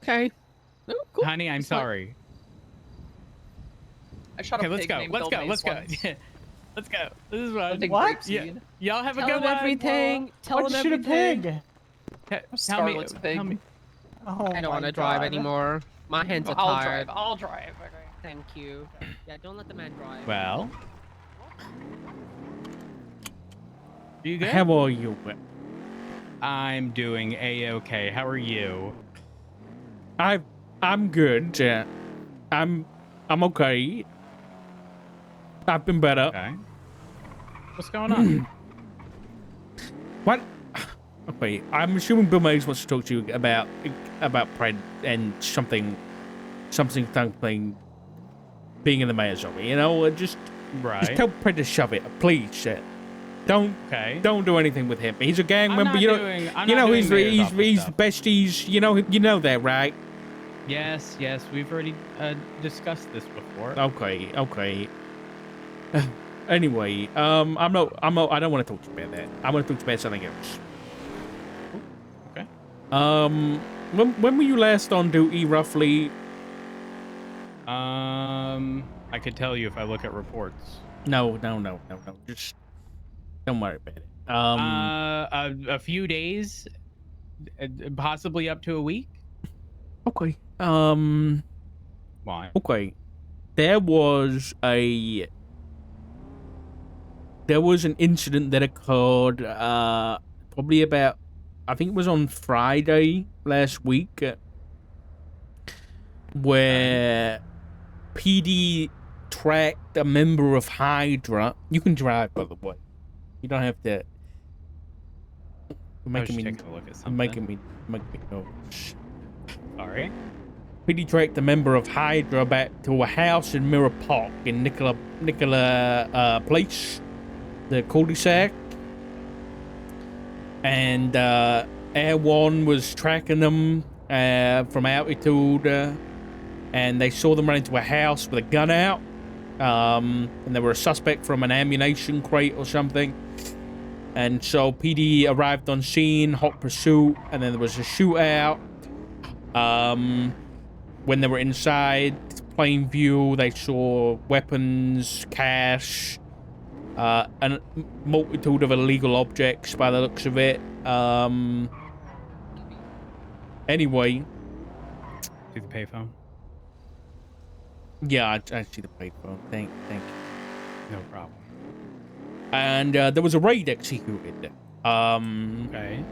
Okay. Oh, cool. Honey, I'm sorry. I shot Okay, a let's pig go. named Let's go. Goldmace Let's go. once. Yeah. Let's go. This is I fun. think What? grapeseed. Y'all have a Tell good him one. everything. Tell Why'd him you shoot a everything. pig? Tell me. Scarlet's pig. Tell me. Oh I don't my want to drive God. anymore. My hands are I'll tired. drive. I'll drive. Okay. Thank you. Yeah, don't let the man drive. Well. You good? How are you? I'm doing a-okay. How are you? I'm good. I'm okay. I've been better. Okay. What's going on? What? Okay, I'm assuming Bill Mays wants to talk to you about Pred and something being in the mayor's office. You know, just tell Pred to shove it, please. Don't do anything with him. He's a gang member. He's the besties. You know that, right? Yes, we've already discussed this before. Okay. Anyway, I don't want to talk to you about that. I want to talk to you about something else. Okay. When were you last on duty, roughly? I could tell you if I look at reports. No. Just don't worry about it. A few days, possibly up to a week. Okay. Why? Okay. There was an incident that occurred probably about, I think it was on Friday last week, where PD tracked a member of Hydra. You can drive, by the way. You don't have to. Taking a look at something. Making me nervous. Sorry. PD tracked a member of Hydra back to a house in Mirror Park in Nicola Place, the cul-de-sac. And Air One was tracking them from altitude, and they saw them run into a house with a gun out. And they were a suspect from an ammunition crate or something. And so PD arrived on scene, hot pursuit, and then there was a shootout. When they were inside, plain view, they saw weapons, cash, and a multitude of illegal objects by the looks of it. Anyway. See the payphone? Yeah, I see the payphone. Thank you. No problem. And there was a raid executed. Okay.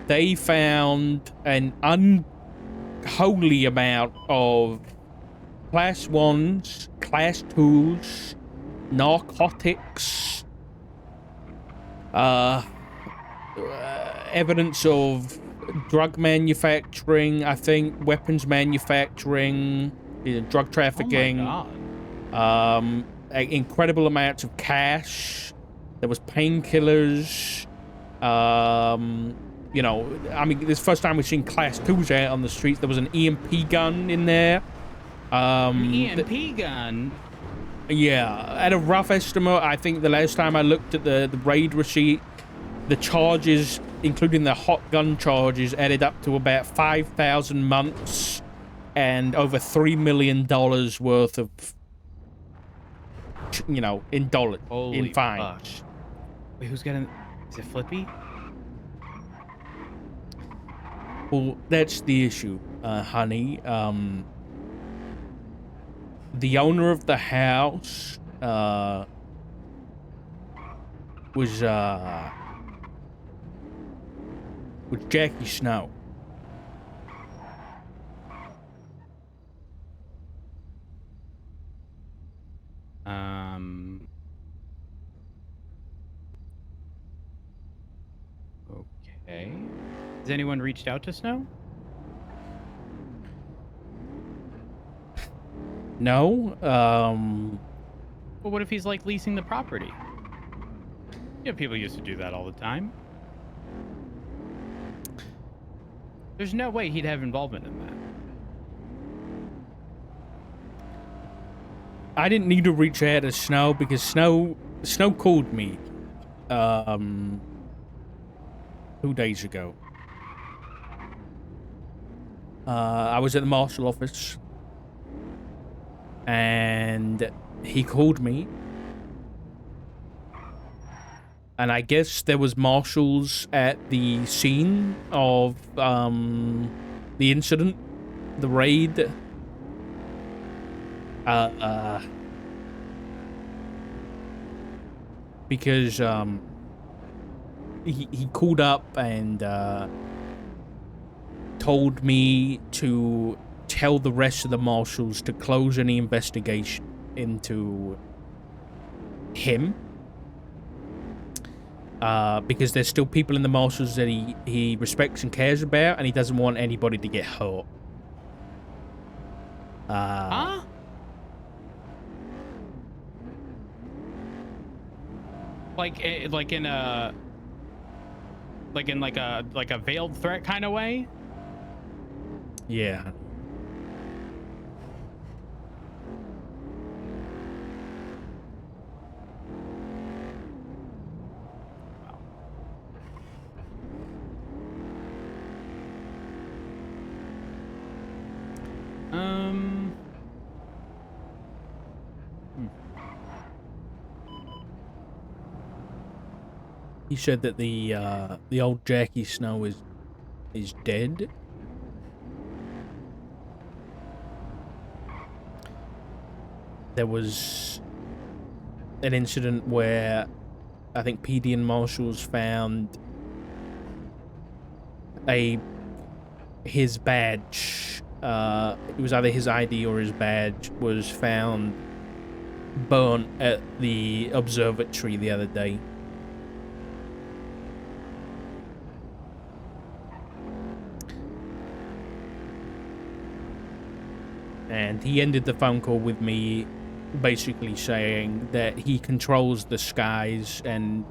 They found an unholy amount of Class 1s, Class 2s, narcotics, evidence of drug manufacturing, I think, weapons manufacturing, drug trafficking. Oh my God. Incredible amounts of cash. There was painkillers. You know, I mean, this is the first time we've seen Class 2s out on the streets. There was an EMP gun in there. An EMP gun? Yeah. At a rough estimate, I think the last time I looked at the raid receipt, the charges, including the hot gun charges, added up to about 5,000 months and over $3 million worth of, you know, in dollars, in fines. Wait, who's getting... Is it Flippy? Well, that's the issue, honey. The owner of the house was Jackie Snow. Okay. Has anyone reached out to Snow? No. Well, what if he's like leasing the property? Yeah, people used to do that all the time. There's no way he'd have involvement in that. I didn't need to reach out to Snow because Snow called me 2 days ago. I was at the marshal office, and he called me, and I guess there was marshals at the scene of the incident, the raid. Because he called up and told me to tell the rest of the marshals to close any investigation into him. Because there's still people in the marshals that he respects and cares about, and he doesn't want anybody to get hurt. Huh? Like in a veiled threat kind of way? Yeah. He said that the old Jackie Snow is dead. There was an incident where I think PD and marshals found his badge. It was either his ID or his badge was found burnt at the observatory the other day. And he ended the phone call with me basically saying that he controls the skies, and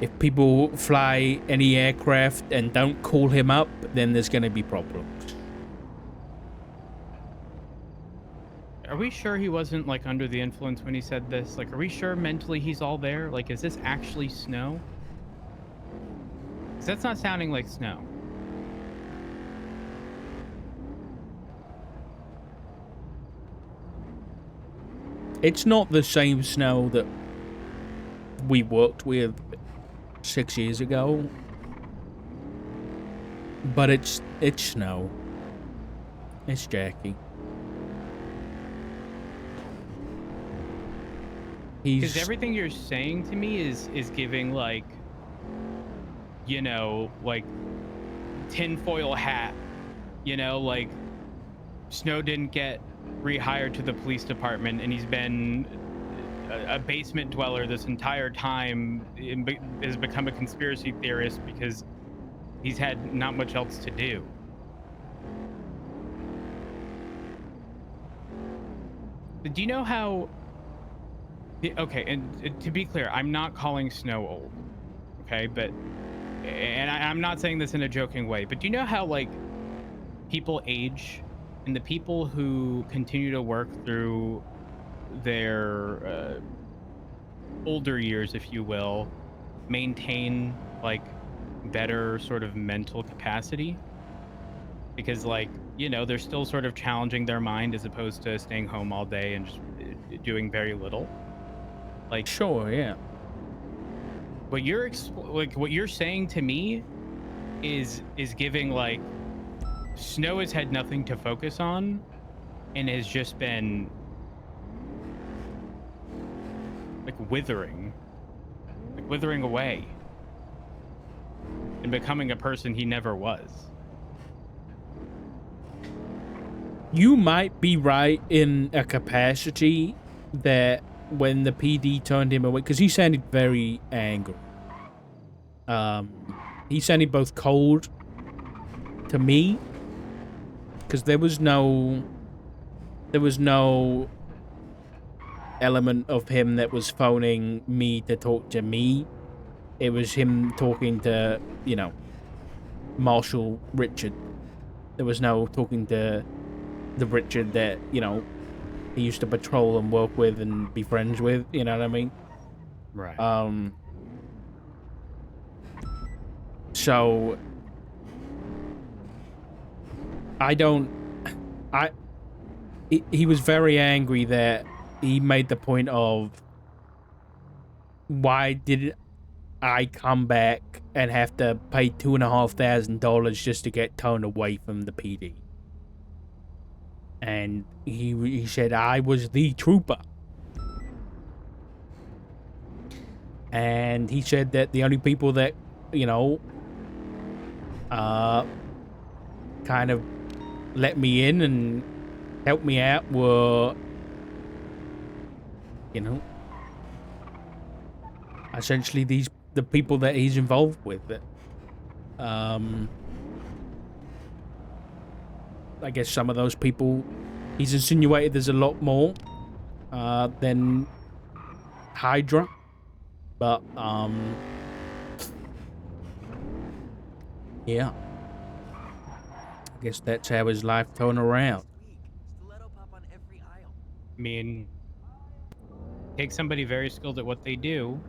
if people fly any aircraft and don't call him up, then there's going to be problems. Are we sure he wasn't like under the influence when he said this? Like, are we sure mentally he's all there? Like, is this actually Snow? 'Cause that's not sounding like Snow. It's not the same Snow that we worked with 6 years ago, but it's Snow. It's Jackie. Because everything you're saying to me is giving like, you know, like tinfoil hat, you know, like Snow didn't get rehired to the police department and he's been a basement dweller this entire time, has become a conspiracy theorist because he's had not much else to do. Do you know how... Okay, and to be clear, I'm not calling Snow old, okay? But, and I'm not saying this in a joking way, but do you know how, like, people age, and the people who continue to work through their older years, if you will, maintain, like, better sort of mental capacity? Because, like, you know, they're still sort of challenging their mind as opposed to staying home all day and just doing very little. Like, sure, yeah. What you're saying to me is giving, like, Snow has had nothing to focus on and has just been like withering away and becoming a person he never was. You might be right in a capacity that when the PD turned him away, because he sounded very angry. He sounded both cold to me, because there was no element of him that was phoning me to talk to me. It was him talking to, you know, Marshal Richard. There was no talking to the Richard that, you know, he used to patrol and work with and be friends with, you know what I mean? Right. So I don't. I. He was very angry that he made the point of why did I come back and have to pay $2,500 just to get towed away from the PD. And he said I was the trooper. And he said that the only people that, you know, kind of let me in and helped me out were, you know, essentially the people that he's involved with. I guess some of those people, he's insinuated there's a lot more than Hydra, but yeah, I guess that's how his life turned around. I mean, take somebody very skilled at what they do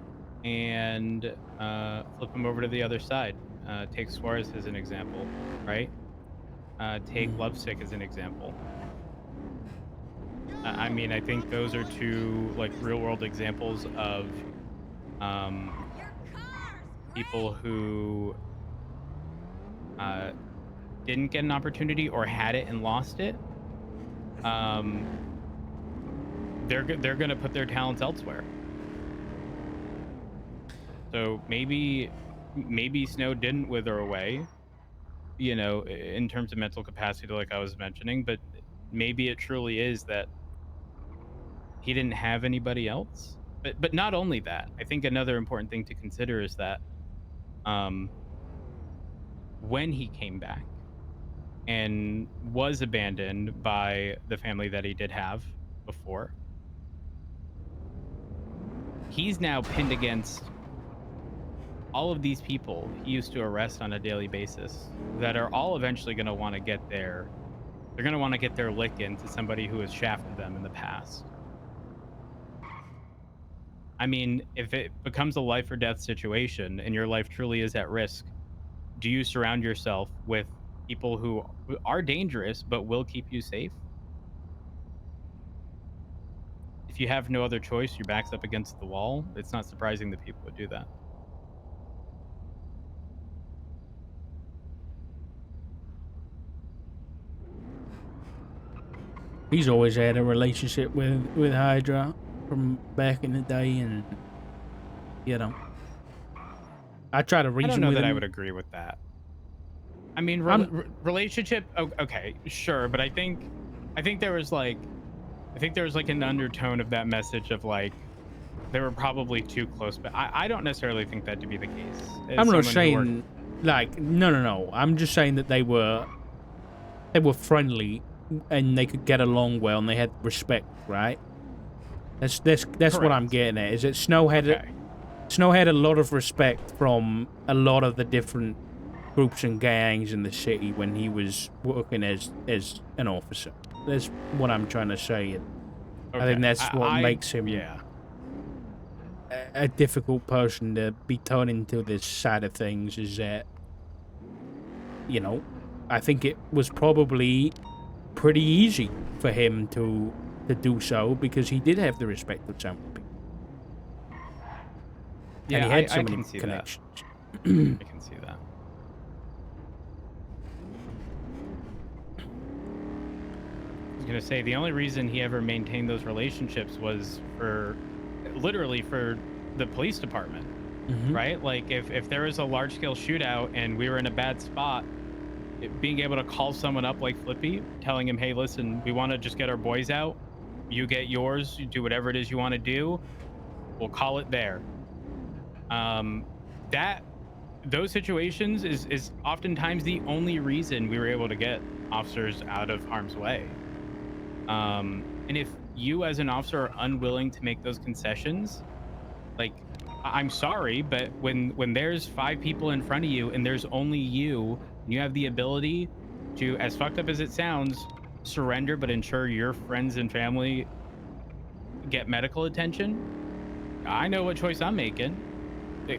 and flip them over to the other side. Take Suarez as an example, right? Take Lovesick as an example. I mean, I think those are two like real world examples of people who didn't get an opportunity or had it and lost it. They're gonna put their talents elsewhere. So maybe Snow didn't wither away, you know, in terms of mental capacity, like I was mentioning, but maybe it truly is that he didn't have anybody else. But not only that, I think another important thing to consider is that when he came back and was abandoned by the family that he did have before, he's now pinned against all of these people he used to arrest on a daily basis that are all eventually going to want to get they're going to want to get their lick into somebody who has shafted them in the past. I mean, if it becomes a life or death situation and your life truly is at risk, do you surround yourself with people who are dangerous but will keep you safe? If you have no other choice, your back's up against the wall, it's not surprising that people would do that. He's always had a relationship with Hydra from back in the day, and you know, I try to reason I don't know with that him. I would agree with that. I mean, relationship, okay, sure, but I think there was like an undertone of that message of like they were probably too close, but I don't necessarily think that to be the case. I'm not saying like no. I'm just saying that they were friendly and they could get along well and they had respect, right? That's what I'm getting at. Is that Snow had a lot of respect from a lot of the different groups and gangs in the city when he was working as an officer. That's what I'm trying to say. And I think that's what makes him a difficult person to be turned into this side of things. Is that, you know, I think it was probably pretty easy for him to do so because he did have the respect of so many people. Yeah, and he had so I many can see connections. I can see that. I was gonna say the only reason he ever maintained those relationships was literally for the police department, right? Like if there was a large scale shootout and we were in a bad spot, being able to call someone up like Flippy, telling him, hey, listen, we want to just get our boys out. You get yours, you do whatever it is you want to do. We'll call it there. Those situations is oftentimes the only reason we were able to get officers out of harm's way. And if you as an officer are unwilling to make those concessions, like, I'm sorry, but when there's 5 people in front of you and there's only you, and you have the ability to, as fucked up as it sounds, surrender but ensure your friends and family get medical attention, I know what choice I'm making.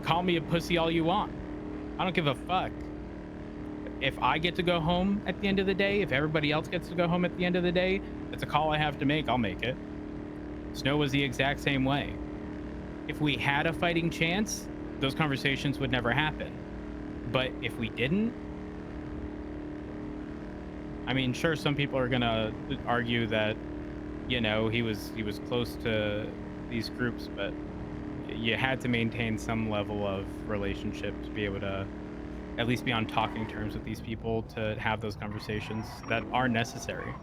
Call me a pussy all you want. I don't give a fuck. if I get to go home at the end of the day, if everybody else gets to go home at the end of the day, it's a call I have to make. I'll make it. Snow was the exact same way. If we had a fighting chance, those conversations would never happen. But if we didn't, I mean, sure, some people are gonna argue that, you know, he was close to these groups, but you had to maintain some level of relationship to be able to at least be on talking terms with these people to have those conversations that are necessary.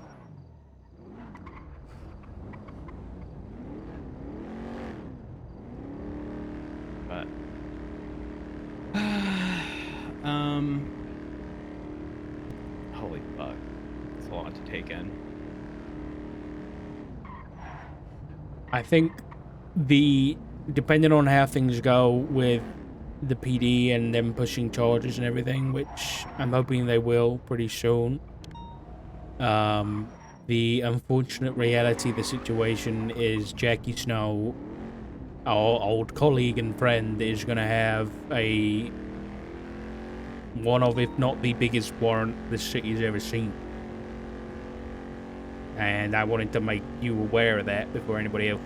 But holy fuck, it's a lot to take in. I think depending on how things go with the PD and them pushing charges and everything, which I'm hoping they will pretty soon. The unfortunate reality of the situation is Jackie Snow, our old colleague and friend, is going to have one of, if not the biggest warrant this city's ever seen. And I wanted to make you aware of that before anybody else.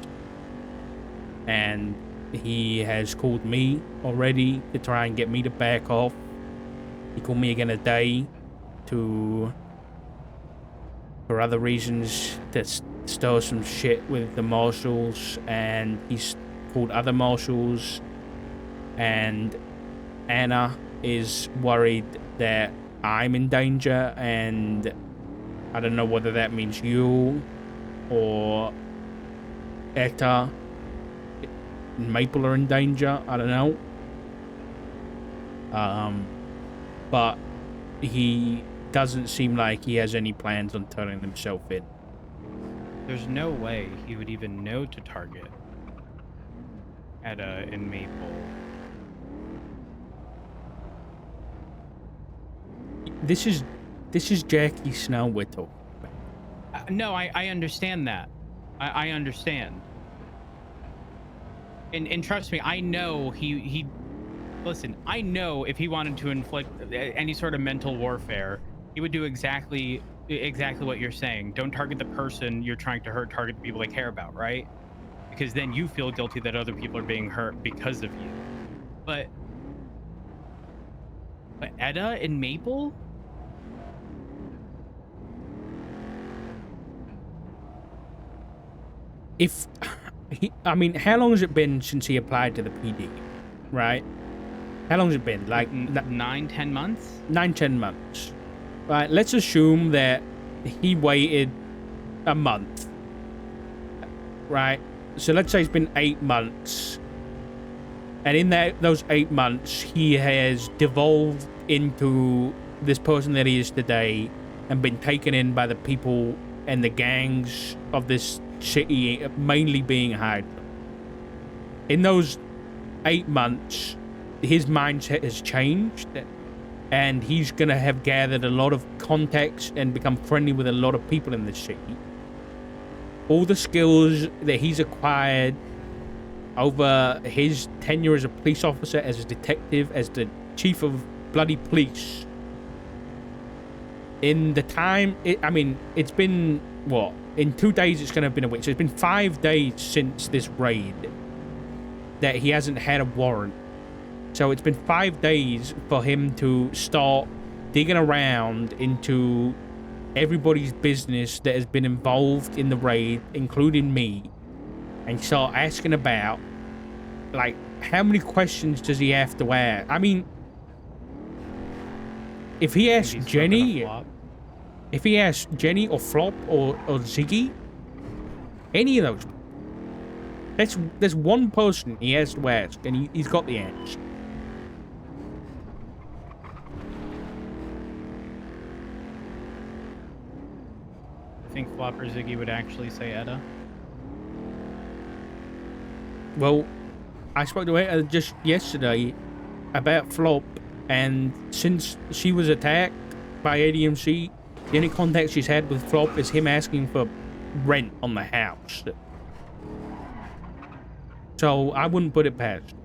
And he has called me already to try and get me to back off. He called me again today for other reasons, to stir some shit with the marshals, and he's called other marshals, and Anna is worried that I'm in danger, and I don't know whether that means you or Etta and Maple are in danger. I don't know. But he doesn't seem like he has any plans on turning himself in. There's no way he would even know to target Etta and Maple. This is Jackie Snow we're talking about. No, I understand that. I understand. And trust me, I know he listen, I know if he wanted to inflict any sort of mental warfare, he would do exactly what you're saying. Don't target the person you're trying to hurt, target the people they care about, right? Because then you feel guilty that other people are being hurt because of you. But Etta and Maple? I mean, how long has it been since he applied to the PD, right? How long has it been? Like 9-10 months? 9-10 months. Right, let's assume that he waited a month. Right? So let's say it's been 8 months. And in those 8 months, he has devolved into this person that he is today and been taken in by the people and the gangs of this city, mainly being Hydra. In those 8 months, his mindset has changed, and he's going to have gathered a lot of contacts and become friendly with a lot of people in the city. All the skills that he's acquired over his tenure as a police officer, as a detective, as the chief of bloody police. In the time, it's been, what? In 2 days, it's going to have been a week. So it's been 5 days since this raid that he hasn't had a warrant. So it's been 5 days for him to start digging around into everybody's business that has been involved in the raid, including me, and start asking about, like, how many questions does he have to ask? I mean, if he asks Jenny or Flop or Ziggy, any of those, there's one person he has to ask, and he's got the answer. I think Flop or Ziggy would actually say Etta. Well, I spoke to Etta just yesterday about Flop, and since she was attacked by ADMC, the only contact she's had with Flop is him asking for rent on the house. So I wouldn't put it past.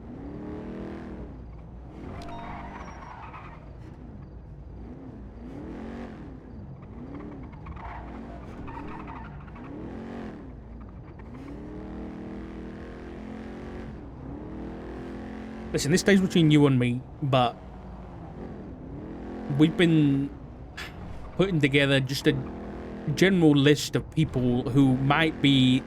Listen, this stays between you and me, but we've been putting together just a general list of people who might be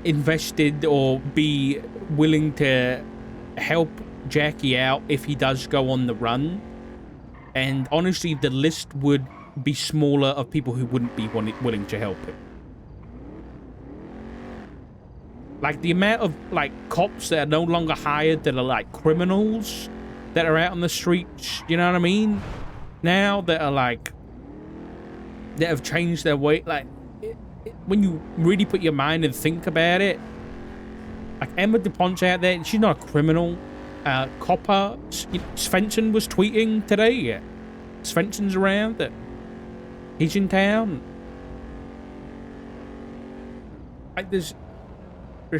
invested or be willing to help Jackie out if he does go on the run. And honestly, the list would be smaller of people who wouldn't be willing to help him. Like, the amount of, like, cops that are no longer hired that are, like, criminals that are out on the streets, you know what I mean? Now that are, like, that have changed their way. Like, when you really put your mind and think about it, like, Emma DuPont's out there, she's not a criminal. Copper, Svensson was tweeting today. Svensson's around. He's in town. Like, there's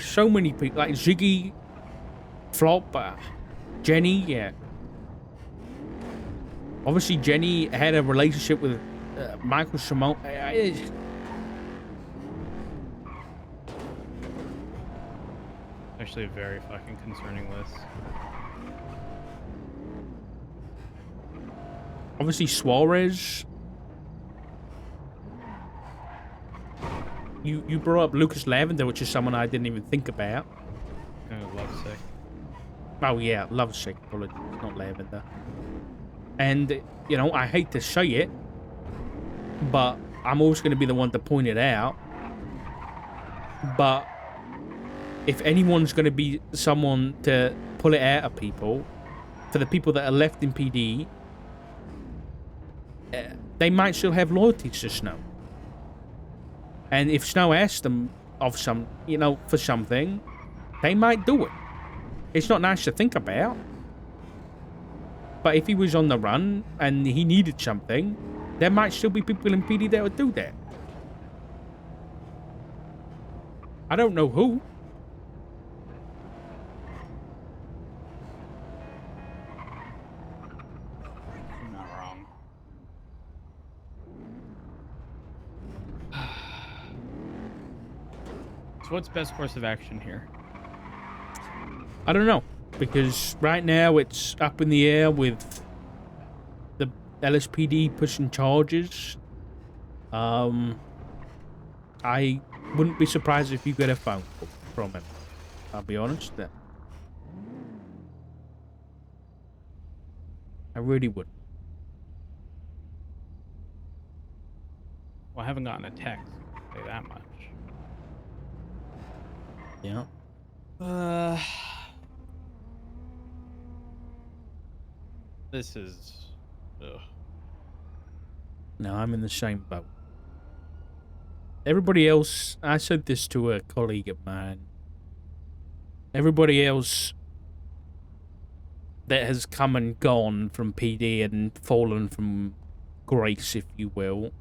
so many people, like Ziggy, Flop, Jenny, yeah. Obviously, Jenny had a relationship with Michael Simone. Actually, a very fucking concerning list. Obviously, Suarez. You brought up Lucas Lavender, which is someone I didn't even think about. Oh, Lovesick. Oh yeah, Lovesick, apologies, not Lavender. And, you know, I hate to say it, but I'm always going to be the one to point it out. But if anyone's going to be someone to pull it out of people, for the people that are left in PD, they might still have loyalties to Snow. And if Snow asks them of some, you know, for something, they might do it. It's not nice to think about. But if he was on the run and he needed something, there might still be people in PD that would do that. I don't know who. I'm not wrong. So what's best course of action here? I don't know, because right now it's up in the air with the LSPD pushing charges. I wouldn't be surprised if you get a phone call from him. I'll be honest. I really would. Well, I haven't gotten a text. I'll say that much. Yeah. This is... Ugh. No, I'm in the same boat. Everybody else, I said this to a colleague of mine. Everybody else that has come and gone from PD and fallen from grace, if you will,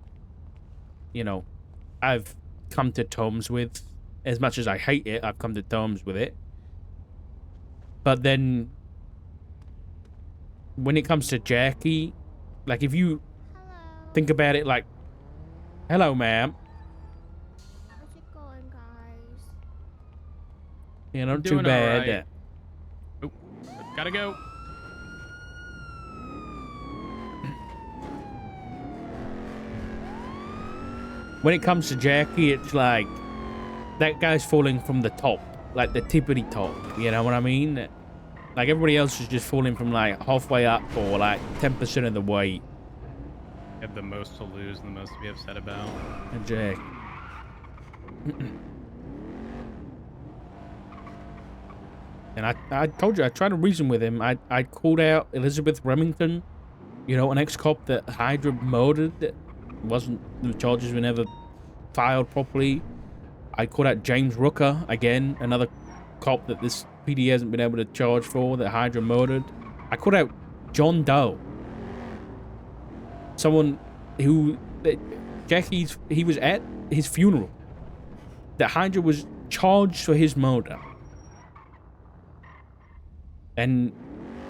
you know, I've come to terms with. As much as I hate it, I've come to terms with it. But then, when it comes to Jackie, like, if you think about it like, hello, ma'am. How's it going, guys? You know, not too Doing bad. alright. Oh, gotta go. When it comes to Jackie, it's like, that guy's falling from the top, like the tippity top, you know what I mean? Like, everybody else is just falling from like halfway up or like 10% of the way. Have the most to lose and the most to be upset about. And Jack. And I told you, I tried to reason with him. I called out Elizabeth Remington, you know, an ex-cop that Hydra murdered. That the charges were never filed properly. I called out James Rooker, again, another cop that this PD hasn't been able to charge for, that Hydra murdered. I called out John Doe. Someone who, he was at his funeral. That Hydra was charged for his murder. And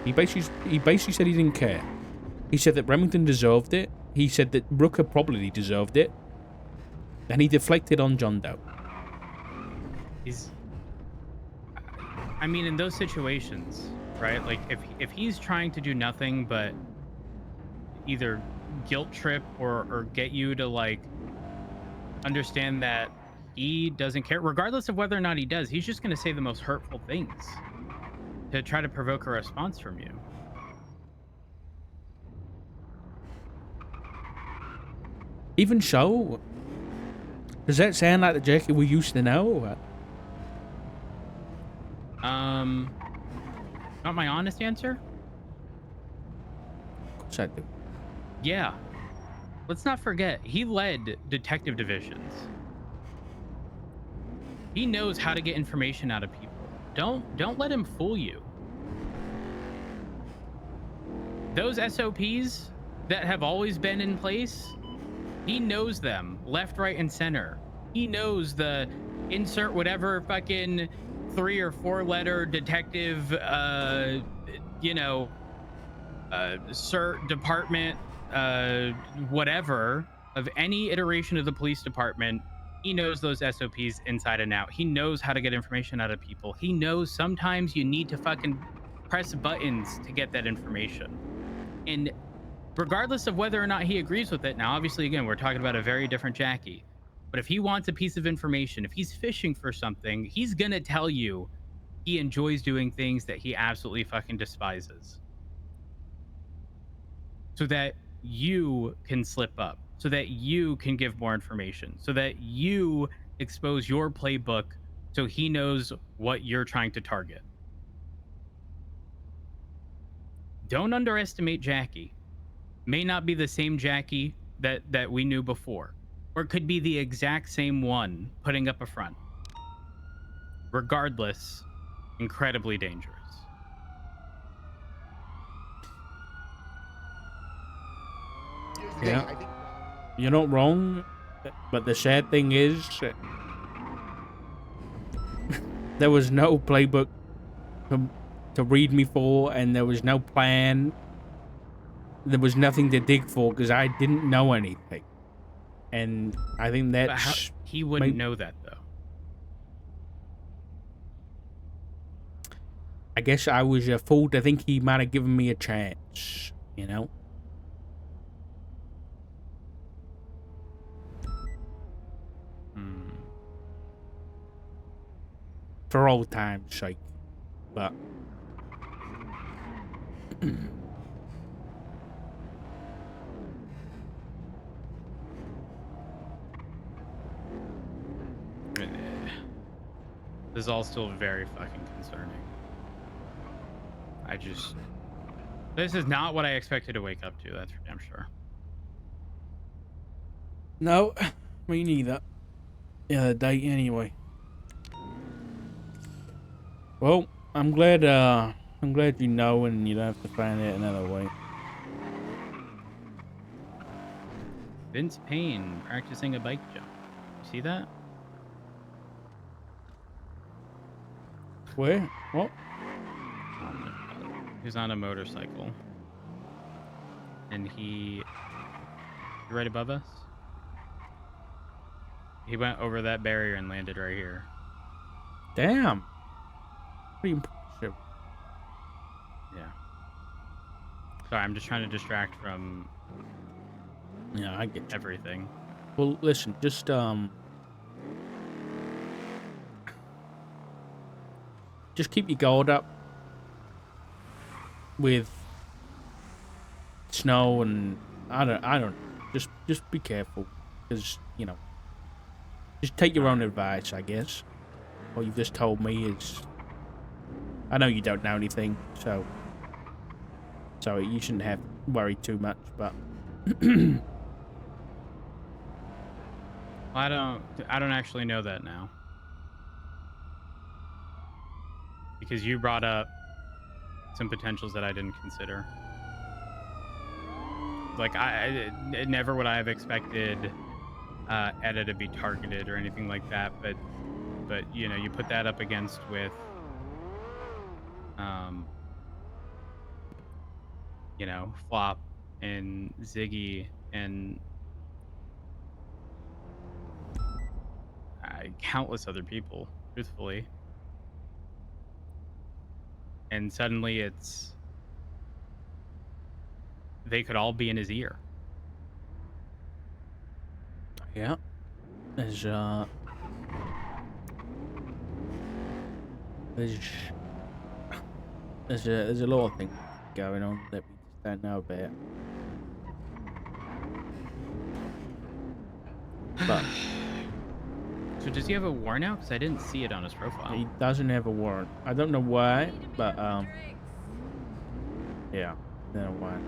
he basically said he didn't care. He said that Remington deserved it. He said that Rooker probably deserved it. And he deflected on John Doe. I mean, in those situations, right? Like if he's trying to do nothing but either guilt trip or get you to like understand that he doesn't care, regardless of whether or not he does, he's just going to say the most hurtful things to try to provoke a response from you. Even so, does that sound like the Jackie we used to know? Or what? Not my honest answer? Of course I do. Yeah. Let's not forget, he led detective divisions. He knows how to get information out of people. Don't let him fool you. Those SOPs that have always been in place, he knows them left, right, and center. He knows the insert whatever fucking 3 or 4 letter detective, cert department, whatever of any iteration of the police department. He knows those SOPs inside and out. He knows how to get information out of people. He knows sometimes you need to fucking press buttons to get that information. And regardless of whether or not he agrees with it, now, obviously, again, we're talking about a very different Jackie. But if he wants a piece of information, if he's fishing for something, he's going to tell you he enjoys doing things that he absolutely fucking despises. So that you can slip up, so that you can give more information, so that you expose your playbook so he knows what you're trying to target. Don't underestimate Jackie. May not be the same Jackie that we knew before, or it could be the exact same one putting up a front. Regardless, incredibly dangerous. Yeah. You're not wrong, but the sad thing is, there was no playbook to read me for, and there was no plan. There was nothing to dig for because I didn't know anything. And I think But that's... he wouldn't know that, though. I guess I was a fool to think he might have given me a chance, you know? For old time's sake. But... This is all still very fucking concerning. This is not what I expected to wake up to, that's for damn sure. No, me neither. The other day, anyway. Well, I'm glad you know, and you don't have to find it another way. Vince Payne practicing a bike jump. You see that? Where? What? Who's on a motorcycle. And he right above us. He went over that barrier and landed right here. Damn. Pretty impressive. Yeah. Sorry, I'm just trying to distract from Yeah, I get you. everything. Well, listen, just keep your guard up with snow, and I don't just be careful, because you know, just take your own advice, I guess. What you've just told me is, I know you don't know anything, so you shouldn't have worried too much, but I don't actually know that now. Because you brought up some potentials that I didn't consider. Like, never would I have expected Edda to be targeted or anything like that, but you know, you put that up against with you know, Flop and Ziggy and countless other people, truthfully. and suddenly it's they could all be in his ear. Yeah. There's there's there's a lot of things going on that we just don't know about. But So does he have a warrant out? Because I didn't see it on his profile. he doesn't have a warrant. I don't know why, but yeah, I don't know why.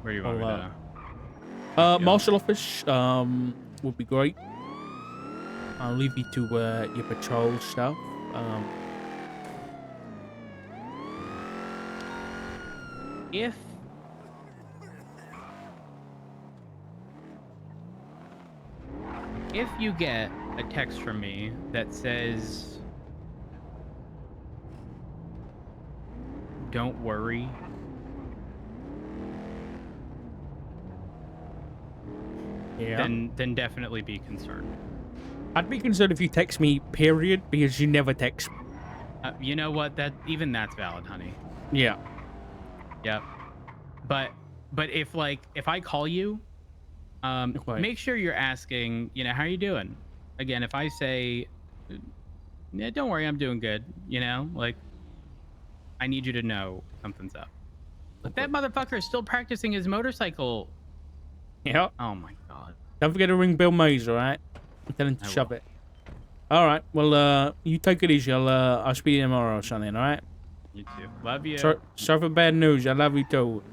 Where do you want me to? Marshal office would be great. I'll leave you to your patrol stuff. If you get a text from me that says, "Don't worry," Yeah. then definitely be concerned. I'd be concerned if you text me, period, because you never text me. You know what? That's valid, honey. Yeah. Yep. But if I call you, Okay. make sure you're asking, how you doing? Again, if I say, yeah, don't worry, I'm doing good, I need you to know something's up. But that motherfucker is still practicing his motorcycle. Yeah. Oh my god. Don't forget to ring Bill Mays, all right? Tell him to I shove will. it. All right. Well, you take it easy. I'll speak to you tomorrow or something, all right? You too. Love you. Sorry for bad news. I love you too.